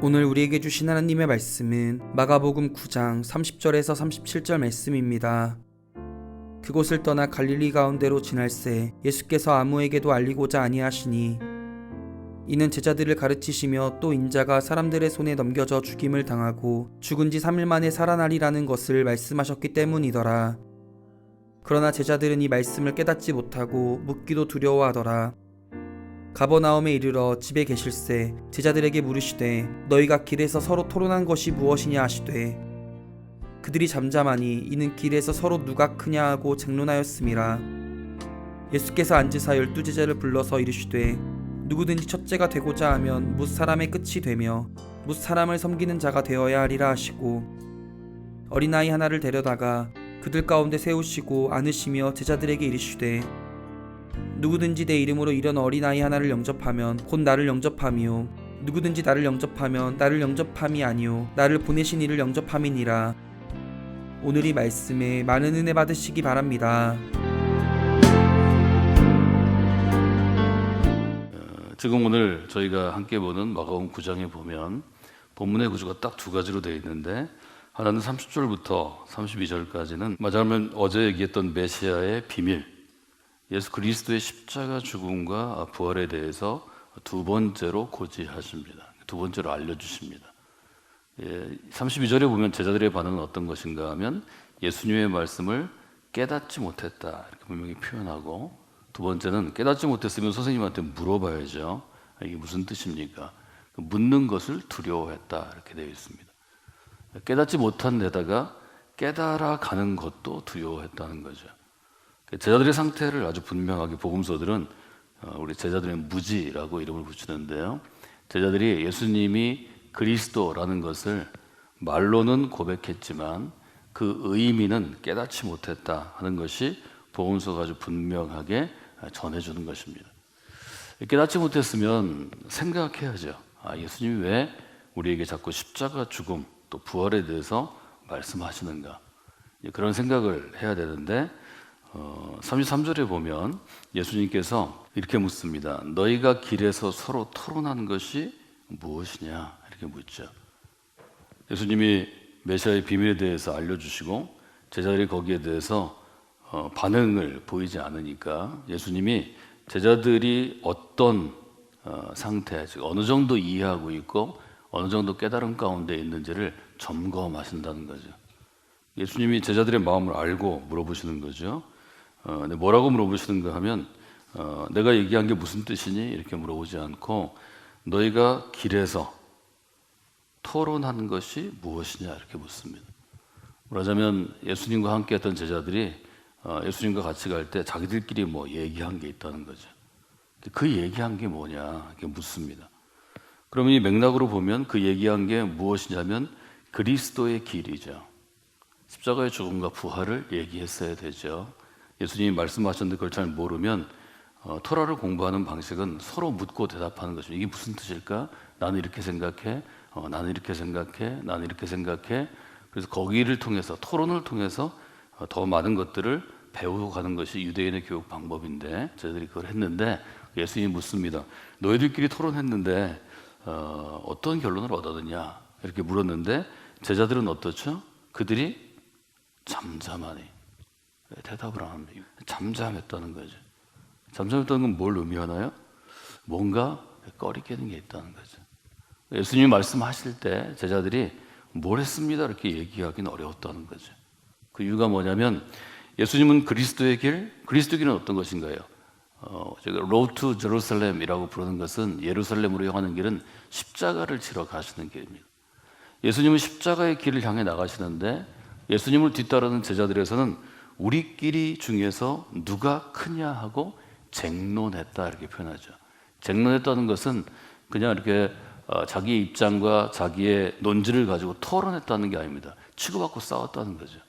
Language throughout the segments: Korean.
오늘 우리에게 주신 하나님의 말씀은 마가복음 9장 30절에서 37절 말씀입니다. 그곳을 떠나 갈릴리 가운데로 지날새 예수께서 아무에게도 알리고자 아니하시니 이는 제자들을 가르치시며 또 인자가 사람들의 손에 넘겨져 죽임을 당하고 죽은 지 3일 만에 살아나리라는 것을 말씀하셨기 때문이더라. 그러나 제자들은 이 말씀을 깨닫지 못하고 묻기도 두려워하더라. 가버나움에 이르러 집에 계실새 제자들에게 물으시되 너희가 길에서 서로 토론한 것이 무엇이냐 하시되 그들이 잠잠하니 이는 길에서 서로 누가 크냐 하고 쟁론하였음이라. 예수께서 앉으사 12제자를 불러서 이르시되 누구든지 첫째가 되고자 하면 뭇 사람의 끝이 되며 뭇 사람을 섬기는 자가 되어야 하리라 하시고 어린아이 하나를 데려다가 그들 가운데 세우시고 안으시며 제자들에게 이르시되 누구든지 내 이름으로 이런 어린아이 하나를 영접하면 곧 나를 영접함이요 누구든지 나를 영접하면 나를 영접함이 아니요 나를 보내신 이를 영접함이니라. 오늘 이 말씀에 많은 은혜 받으시기 바랍니다. 지금 오늘 저희가 함께 보는 마가복음 9장에 보면 본문의 구조가 딱 두 가지로 되어 있는데, 하나는 30절부터 32절까지는 말하자면 어제 얘기했던 메시아의 비밀, 예수 그리스도의 십자가 죽음과 부활에 대해서 두 번째로 고지하십니다. 두 번째로 알려주십니다. 32절에 보면 제자들의 반응은 어떤 것인가 하면 예수님의 말씀을 깨닫지 못했다 이렇게 분명히 표현하고, 두 번째는 깨닫지 못했으면 선생님한테 물어봐야죠. 이게 무슨 뜻입니까? 묻는 것을 두려워했다 이렇게 되어 있습니다. 깨닫지 못한 데다가 깨달아가는 것도 두려워했다는 거죠. 제자들의 상태를 아주 분명하게 복음서들은 우리 제자들의 무지라고 이름을 붙이는데요, 제자들이 예수님이 그리스도라는 것을 말로는 고백했지만 그 의미는 깨닫지 못했다 하는 것이 복음서가 아주 분명하게 전해주는 것입니다. 깨닫지 못했으면 생각해야죠. 예수님이 왜 우리에게 자꾸 십자가 죽음 또 부활에 대해서 말씀하시는가, 그런 생각을 해야 되는데 33절에 보면 예수님께서 이렇게 묻습니다. 너희가 길에서 서로 토론한 것이 무엇이냐 이렇게 묻죠. 예수님이 메시아의 비밀에 대해서 알려주시고 제자들이 거기에 대해서 반응을 보이지 않으니까 예수님이 제자들이 어떤 상태, 즉 어느 정도 이해하고 있고 어느 정도 깨달음 가운데 있는지를 점검하신다는 거죠. 예수님이 제자들의 마음을 알고 물어보시는 거죠. 뭐라고 물어보시는가 하면 내가 얘기한 게 무슨 뜻이니? 이렇게 물어보지 않고 너희가 길에서 토론한 것이 무엇이냐 이렇게 묻습니다. 말하자면 예수님과 함께 했던 제자들이 예수님과 같이 갈 때 자기들끼리 뭐 얘기한 게 있다는 거죠. 그 얘기한 게 뭐냐 이렇게 묻습니다. 그러면 이 맥락으로 보면 그 얘기한 게 무엇이냐면 그리스도의 길이죠. 십자가의 죽음과 부활을 얘기했어야 되죠. 예수님이 말씀하셨는데 그걸 잘 모르면 토라를 공부하는 방식은 서로 묻고 대답하는 것입니다. 이게 무슨 뜻일까? 나는 이렇게 생각해. 나는 이렇게 생각해. 나는 이렇게 생각해. 그래서 거기를 통해서, 토론을 통해서 더 많은 것들을 배우고 가는 것이 유대인의 교육 방법인데 저희들이 그걸 했는데 예수님이 묻습니다. 너희들끼리 토론했는데 어떤 결론을 얻었느냐 이렇게 물었는데 제자들은 어떻죠? 그들이 잠잠하니 대답을 안 합니다. 잠잠했다는 거죠. 잠잠했다는 건 뭘 의미하나요? 뭔가 꺼리끼는 게 있다는 거죠. 예수님이 말씀하실 때 제자들이 뭘 했습니다 이렇게 얘기하기는 어려웠다는 거죠. 그 이유가 뭐냐면 예수님은 그리스도의 길, 그리스도의 길은 어떤 것인가요? 제가 Road to Jerusalem이라고 부르는 것은 예루살렘으로 향하는 길은 십자가를 지러 가시는 길입니다. 예수님은 십자가의 길을 향해 나가시는데 예수님을 뒤따르는 제자들에서는 우리끼리 중에서 누가 크냐 하고 쟁론했다 이렇게 표현하죠. 쟁론했다는 것은 그냥 이렇게 자기의 입장과 자기의 논지를 가지고 토론했다는 게 아닙니다. 치고받고 싸웠다는 거죠.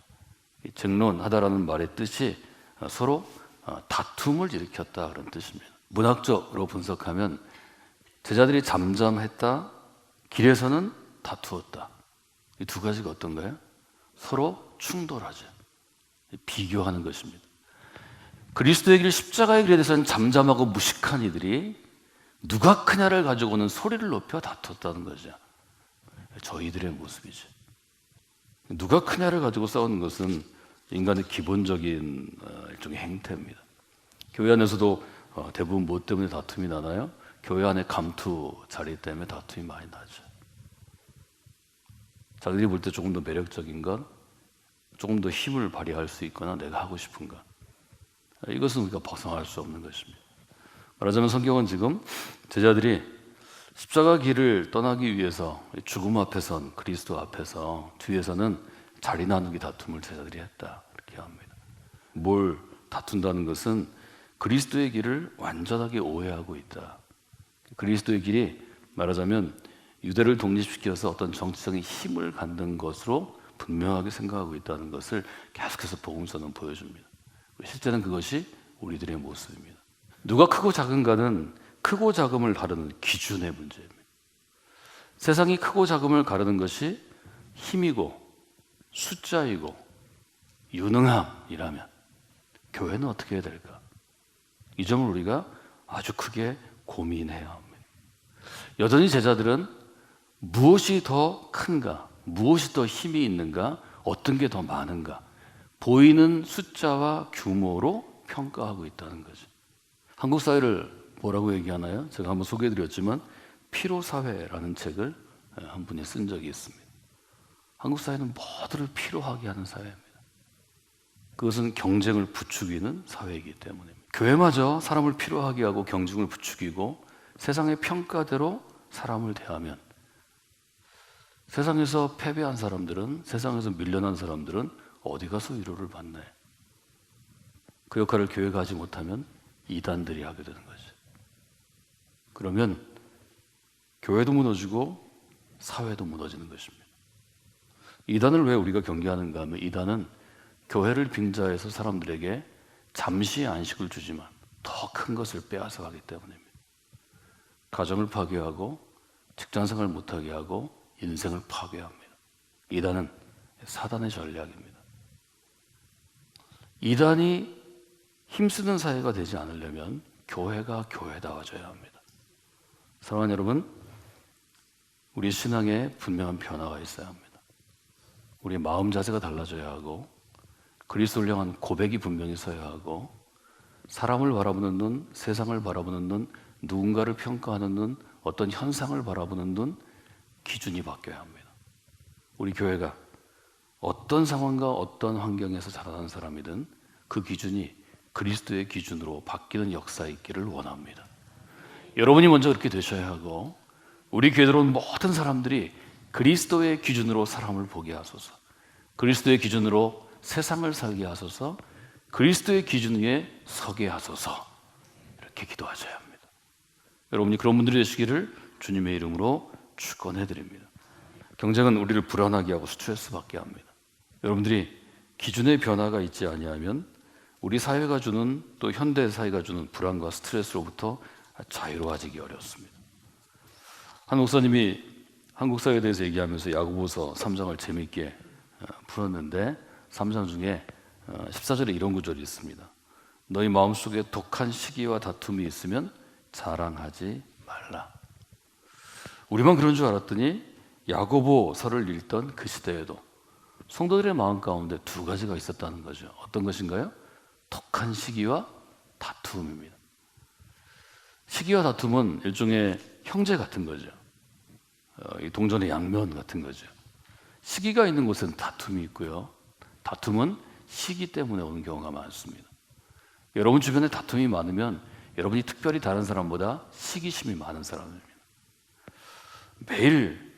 쟁론하다라는 말의 뜻이 서로 다툼을 일으켰다 그런 뜻입니다. 문학적으로 분석하면 제자들이 잠잠했다, 길에서는 다투었다. 이 두 가지가 어떤가요? 서로 충돌하죠. 비교하는 것입니다. 그리스도의 길, 십자가의 길에 대해서는 잠잠하고 무식한 이들이 누가 크냐를 가지고는 소리를 높여 다퉜다는 거죠. 저희들의 모습이지. 누가 크냐를 가지고 싸우는 것은 인간의 기본적인 일종의 행태입니다. 교회 안에서도 대부분 뭐 때문에 다툼이 나나요? 교회 안에 감투 자리 때문에 다툼이 많이 나죠. 자기들이 볼 때 조금 더 매력적인 것, 조금 더 힘을 발휘할 수 있거나 내가 하고 싶은 것, 이것은 우리가 벗어날 수 없는 것입니다. 말하자면 성경은 지금 제자들이 십자가 길을 떠나기 위해서 죽음 앞에 선 그리스도 앞에서 뒤에서는 자리 나누기 다툼을 제자들이 했다, 이렇게 합니다. 뭘 다툰다는 것은 그리스도의 길을 완전하게 오해하고 있다. 그리스도의 길이 말하자면 유대를 독립시켜서 어떤 정치적인 힘을 갖는 것으로 분명하게 생각하고 있다는 것을 계속해서 복음서는 보여줍니다. 실제는 그것이 우리들의 모습입니다. 누가 크고 작은가는 크고 작음을 가르는 기준의 문제입니다. 세상이 크고 작음을 가르는 것이 힘이고 숫자이고 유능함이라면 교회는 어떻게 해야 될까? 이 점을 우리가 아주 크게 고민해야 합니다. 여전히 제자들은 무엇이 더 큰가, 무엇이 더 힘이 있는가, 어떤 게 더 많은가, 보이는 숫자와 규모로 평가하고 있다는 거죠. 한국 사회를 뭐라고 얘기하나요? 제가 한번 소개해드렸지만 피로사회라는 책을 한 분이 쓴 적이 있습니다. 한국 사회는 모두를 피로하게 하는 사회입니다. 그것은 경쟁을 부추기는 사회이기 때문입니다. 교회마저 사람을 피로하게 하고 경쟁을 부추기고 세상의 평가대로 사람을 대하면 세상에서 패배한 사람들은, 세상에서 밀려난 사람들은 어디 가서 위로를 받나요? 그 역할을 교회가 하지 못하면 이단들이 하게 되는 거죠. 그러면 교회도 무너지고 사회도 무너지는 것입니다. 이단을 왜 우리가 경계하는가 하면 이단은 교회를 빙자해서 사람들에게 잠시 안식을 주지만 더 큰 것을 빼앗아 가기 때문입니다. 가정을 파괴하고 직장생활을 못하게 하고 인생을 파괴합니다. 이단은 사단의 전략입니다. 이단이 힘쓰는 사회가 되지 않으려면 교회가 교회다워져야 합니다. 사랑하는 여러분, 우리 신앙에 분명한 변화가 있어야 합니다. 우리의 마음 자세가 달라져야 하고 그리스도를 향한 고백이 분명히 서야 하고 사람을 바라보는 눈, 세상을 바라보는 눈, 누군가를 평가하는 눈, 어떤 현상을 바라보는 눈, 기준이 바뀌어야 합니다. 우리 교회가 어떤 상황과 어떤 환경에서 자라난 사람이든 그 기준이 그리스도의 기준으로 바뀌는 역사가 있기를 원합니다. 여러분이 먼저 그렇게 되셔야 하고 우리 교회에 들어온 모든 사람들이 그리스도의 기준으로 사람을 보게 하소서, 그리스도의 기준으로 세상을 살게 하소서, 그리스도의 기준 위에 서게 하소서, 이렇게 기도하셔야 합니다. 여러분이 그런 분들이 되시기를 주님의 이름으로 축원해드립니다. 경쟁은 우리를 불안하게 하고 스트레스받게 합니다. 여러분들이 기준의 변화가 있지 아니하면 우리 사회가 주는, 또 현대 사회가 주는 불안과 스트레스로부터 자유로워지기 어렵습니다. 한 목사님이 한국 사회에 대해서 얘기하면서 야고보서 3장을 재미있게 풀었는데 3장 중에 14절에 이런 구절이 있습니다. 너희 마음속에 독한 시기와 다툼이 있으면 자랑하지 말라. 우리만 그런 줄 알았더니 야고보서를 읽던 그 시대에도 성도들의 마음 가운데 두 가지가 있었다는 거죠. 어떤 것인가요? 독한 시기와 다툼입니다. 시기와 다툼은 일종의 형제 같은 거죠. 이 동전의 양면 같은 거죠. 시기가 있는 곳에는 다툼이 있고요. 다툼은 시기 때문에 오는 경우가 많습니다. 여러분 주변에 다툼이 많으면 여러분이 특별히 다른 사람보다 시기심이 많은 사람입니다. 매일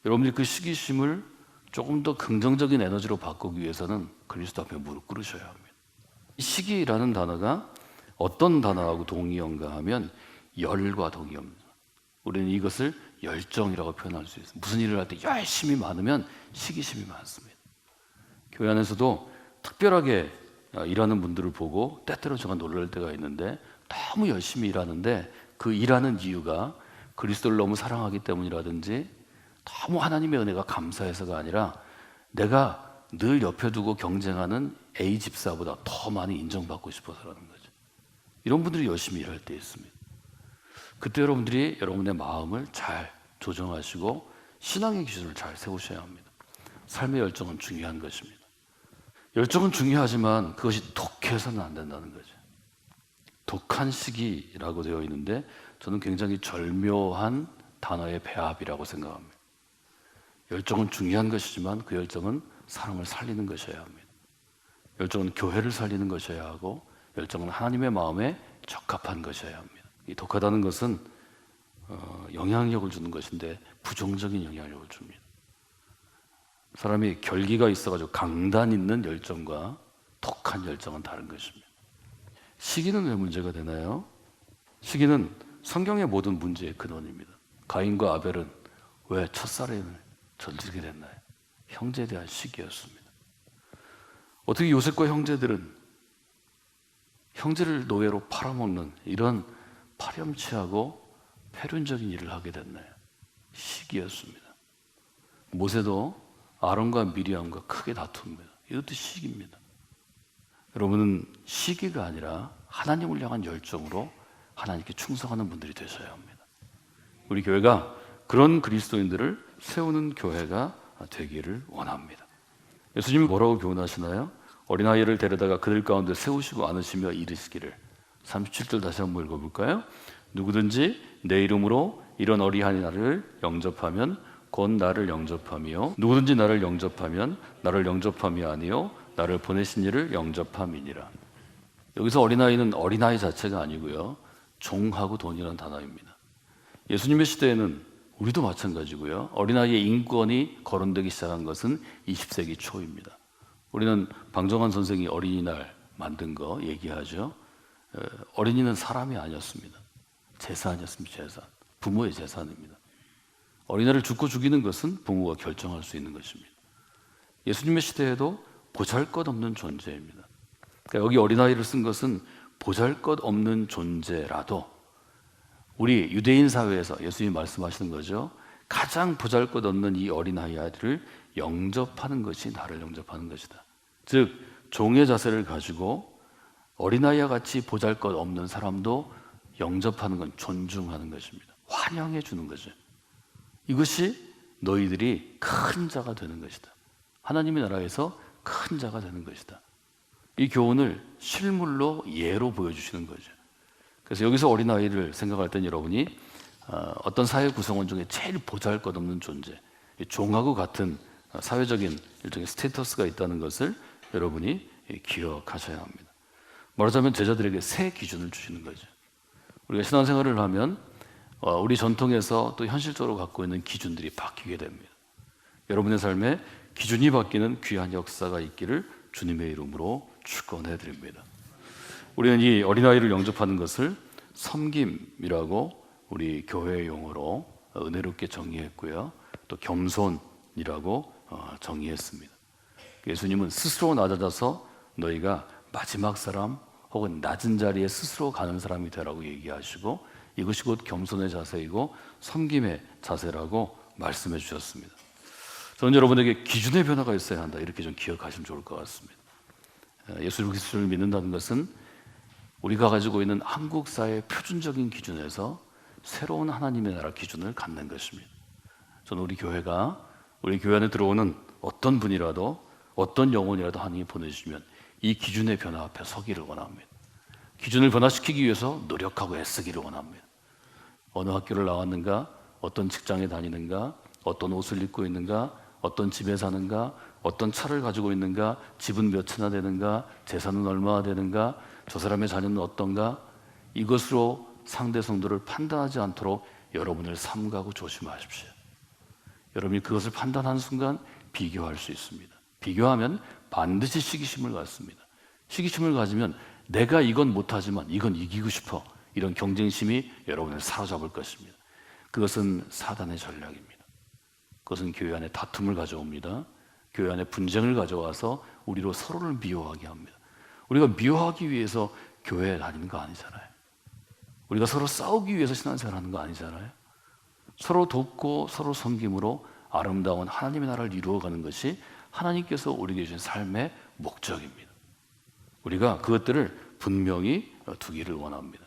여러분들이 그 시기심을 조금 더 긍정적인 에너지로 바꾸기 위해서는 그리스도 앞에 무릎 꿇으셔야 합니다. 시기라는 단어가 어떤 단어하고 동의어인가 하면 열과 동의어입니다. 우리는 이것을 열정이라고 표현할 수 있습니다. 무슨 일을 할 때 열심히 많으면 시기심이 많습니다. 교회 안에서도 특별하게 일하는 분들을 보고 때때로 제가 놀랄 때가 있는데 너무 열심히 일하는데 그 일하는 이유가 그리스도를 너무 사랑하기 때문이라든지 너무 하나님의 은혜가 감사해서가 아니라 내가 늘 옆에 두고 경쟁하는 A 집사보다 더 많이 인정받고 싶어서라는 거죠. 이런 분들이 열심히 일할 때 있습니다. 그때 여러분들이 여러분의 마음을 잘 조정하시고 신앙의 기준을 잘 세우셔야 합니다. 삶의 열정은 중요한 것입니다. 열정은 중요하지만 그것이 독해서는 안 된다는 거죠. 독한 시기라고 되어 있는데 저는 굉장히 절묘한 단어의 배합이라고 생각합니다. 열정은 중요한 것이지만 그 열정은 사람을 살리는 것이어야 합니다. 열정은 교회를 살리는 것이어야 하고 열정은 하나님의 마음에 적합한 것이어야 합니다. 이 독하다는 것은 영향력을 주는 것인데 부정적인 영향력을 줍니다. 사람이 결기가 있어가지고 강단 있는 열정과 독한 열정은 다른 것입니다. 시기는 왜 문제가 되나요? 시기는 성경의 모든 문제의 근원입니다. 가인과 아벨은 왜 첫사람을 저지르게 됐나요? 형제에 대한 시기였습니다. 어떻게 요셉과 형제들은 형제를 노예로 팔아먹는 이런 파렴치하고 패륜적인 일을 하게 됐나요? 시기였습니다. 모세도 아론과 미리암과 크게 다툽니다. 이것도 시기입니다. 여러분은 시기가 아니라 하나님을 향한 열정으로 하나님께 충성하는 분들이 되셔야 합니다. 우리 교회가 그런 그리스도인들을 세우는 교회가 되기를 원합니다. 예수님이 뭐라고 교훈하시나요? 어린아이를 데려다가 그들 가운데 세우시고 안으시며 이르시기를. 37절 다시 한번 읽어볼까요? 누구든지 내 이름으로 이런 어린아이를 영접하면 곧 나를 영접하며 누구든지 나를 영접하면 나를 영접함이 아니요 나를 보내신 이를 영접함이니라. 여기서 어린아이는 어린아이 자체가 아니고요, 종하고 돈이라는 단어입니다. 예수님의 시대에는 우리도 마찬가지고요, 어린아이의 인권이 거론되기 시작한 것은 20세기 초입니다. 우리는 방정환 선생이 어린이날 만든 거 얘기하죠. 어린이는 사람이 아니었습니다. 재산이었습니다. 재산. 부모의 재산입니다. 어린아이를 죽고 죽이는 것은 부모가 결정할 수 있는 것입니다. 예수님의 시대에도 보잘것없는 존재입니다. 그러니까 여기 어린아이를 쓴 것은 보잘것없는 존재라도 우리 유대인 사회에서 예수님이 말씀하시는 거죠. 가장 보잘것없는 이 어린아이를 영접하는 것이 나를 영접하는 것이다. 즉 종의 자세를 가지고 어린아이와 같이 보잘것없는 사람도 영접하는 건 존중하는 것입니다. 환영해 주는 거죠. 이것이 너희들이 큰 자가 되는 것이다. 하나님의 나라에서 큰 자가 되는 것이다. 이 교훈을 실물로 예로 보여주시는 거죠. 그래서 여기서 어린아이를 생각할 땐 여러분이 어떤 사회 구성원 중에 제일 보잘것없는 존재, 종하고 같은 사회적인 일종의 스테이터스가 있다는 것을 여러분이 기억하셔야 합니다. 말하자면 제자들에게 새 기준을 주시는 거죠. 우리가 신앙생활을 하면 우리 전통에서 또 현실적으로 갖고 있는 기준들이 바뀌게 됩니다. 여러분의 삶에 기준이 바뀌는 귀한 역사가 있기를 주님의 이름으로 축원해 드립니다. 우리는 이 어린아이를 영접하는 것을 섬김이라고 우리 교회의 용어로 은혜롭게 정의했고요, 또 겸손이라고 정의했습니다. 예수님은 스스로 낮아져서 너희가 마지막 사람 혹은 낮은 자리에 스스로 가는 사람이 되라고 얘기하시고 이것이 곧 겸손의 자세이고 섬김의 자세라고 말씀해 주셨습니다. 저는 여러분에게 기준의 변화가 있어야 한다, 이렇게 좀 기억하시면 좋을 것 같습니다. 예수 그리스도를 믿는다는 것은 우리가 가지고 있는 한국 사회의 표준적인 기준에서 새로운 하나님의 나라 기준을 갖는 것입니다. 저는 우리 교회가 우리 교회 안에 들어오는 어떤 분이라도 어떤 영혼이라도 하나님이 보내주시면 이 기준의 변화 앞에 서기를 원합니다. 기준을 변화시키기 위해서 노력하고 애쓰기를 원합니다. 어느 학교를 나왔는가, 어떤 직장에 다니는가, 어떤 옷을 입고 있는가, 어떤 집에 사는가, 어떤 차를 가지고 있는가, 집은 몇 채나 되는가, 재산은 얼마나 되는가, 저 사람의 자녀는 어떤가, 이것으로 상대 성도를 판단하지 않도록 여러분을 삼가고 조심하십시오. 여러분이 그것을 판단하는 순간 비교할 수 있습니다. 비교하면 반드시 시기심을 갖습니다. 시기심을 가지면 내가 이건 못하지만 이건 이기고 싶어, 이런 경쟁심이 여러분을 사로잡을 것입니다. 그것은 사단의 전략입니다. 그것은 교회 안에 다툼을 가져옵니다. 교회 안에 분쟁을 가져와서 우리로 서로를 미워하게 합니다. 우리가 미워하기 위해서 교회에 다니는 거 아니잖아요. 우리가 서로 싸우기 위해서 신앙생활 하는 거 아니잖아요. 서로 돕고 서로 섬김으로 아름다운 하나님의 나라를 이루어가는 것이 하나님께서 우리에게 주신 삶의 목적입니다. 우리가 그것들을 분명히 두기를 원합니다.